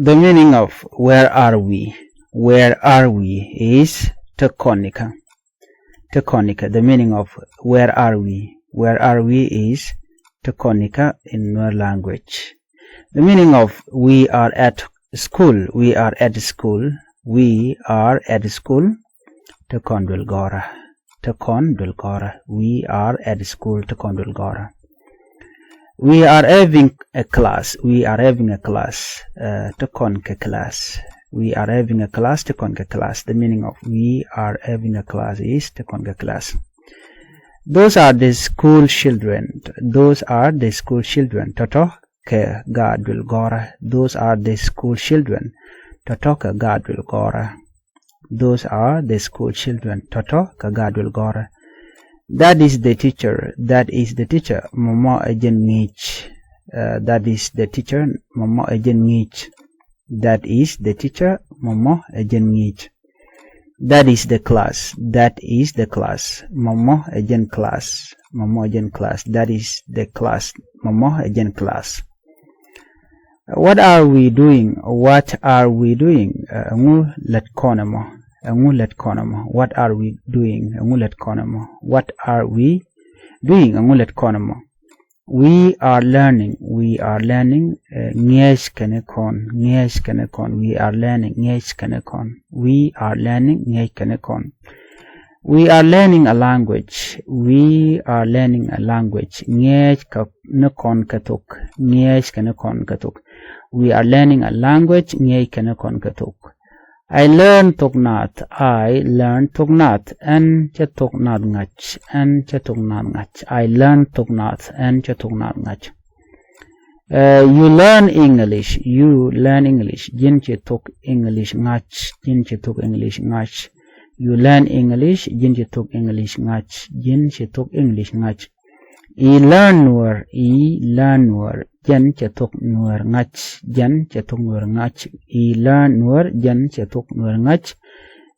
The meaning of where are we? Where are we is Tekonika. Tekonika. The meaning of where are we? Where are we is Tekonika in Nuer language. The meaning of we are at school. We are at school. We are at school. Tekon Dulgora. Tekon Dulgora. We are at school. Tekon Dulgora. We are having a class. We are having a class. Tekon ke class. We are having a class. Tekon ke class. The meaning of we are having a class is Tekon ke class. Those are the school children. Those are the school children. Toto ke God will gora. Those are the school children. Toto ke God will gora. Those are the school children. Toto ke God will gora. That is the teacher. That is the teacher. Momo ajen ngich. That is the teacher. Momo ajen ngich. That is the teacher. Momo ajen ngich. That is the class. That is the class. Momo ajen class. Momo ajen class. That is the class. Momo ajen class. What are we doing? What are we doing? Ngu let konamo. What are we doing? What are we doing? We are learning. We are learning. We are learning. We are learning. We are learning a language. We are learning a language. We are learning a language. I learn Thok Nath. I learn Thok Nath. En che Thok Nath ngach. En che Thok Nath ngach. I learn Thok Nath. En che Thok Nath ngach. You learn English. You learn English. Jin che Thok English ngach. Jin che Thok English ngach. You learn English. Jin che Thok English ngach. Jin che Thok English ngach. I learn Nuer. I learn Nuer. Jen che Thok Nuer ngach. Jen che Thok Nuer ngach. I learn Nuer. Jen che Thok Nuer ngach.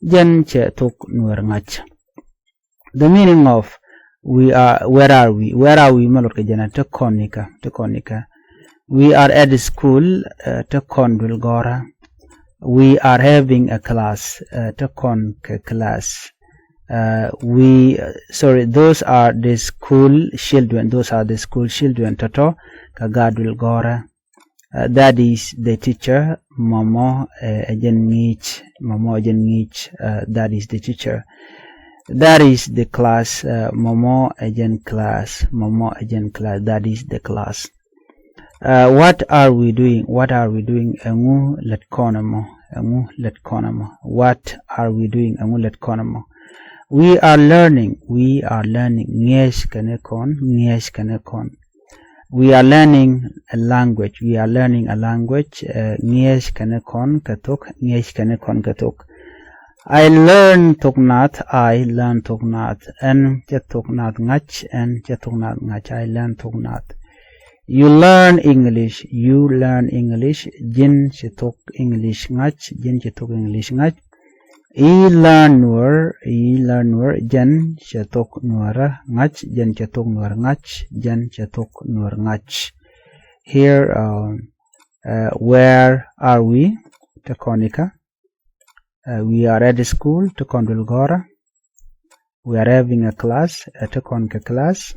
Jen che Thok Nuer ngach. The meaning of we are, where are we? Where are we? Malor ke jana Tekonika. Tekonika. We are at school. Tekon Dulgora. We are having a class. Tekon ke class. Those are the school children. Those are the school children. Toto kagadul gora. That is the teacher. Momo ajen ngich. Momo ajen ngich. That is the teacher. That is the class. Momo ajen class. Momo ajen class. That is the class. What are we doing? What are we doing? Engu let konamo. Engu let konamo. What are we doing? Engu let konamo. We are learning. We are learning. Ngesh kanekon. Ngesh kanekon. We are learning a language. We are learning a language. Ngesh kanekon katok. Ngesh kanekon katok. I learn Thok Nath. I learn Thok Nath. En che Thok Nath ngach. En che Thok Nath ngach. I learn Thok Nath. You learn English. You learn English. Jin che Thok English ngach. Jin che Thok English ngach. I learn Nuer. Jen che Thok Nuer ngach. Jen che Thok Nuer ngach. Jen che Thok Nuer ngach. Here, where are we? Tekonika. We are at school. Tekon Dulgora. We are having a class. Tekon ke class.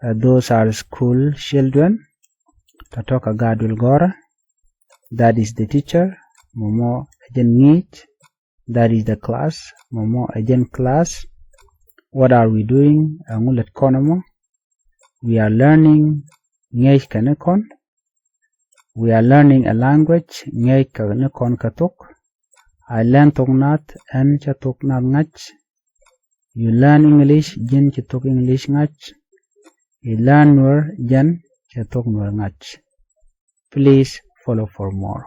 Those are school children. Tatoka Gadulgora. That is the teacher. Momo ajen ngich. That is the class. Momo agent class. What are we doing? Angulet konamo. We are learning ngech kanekon. We are learning a language. Ngech kanekon katok. I learn Thok Nath en cha Thok Nath ngach. You learn English. Jin cha Thok English ngach. You learn Nuer. Jen cha Thok Nuer ngach. Please follow for more.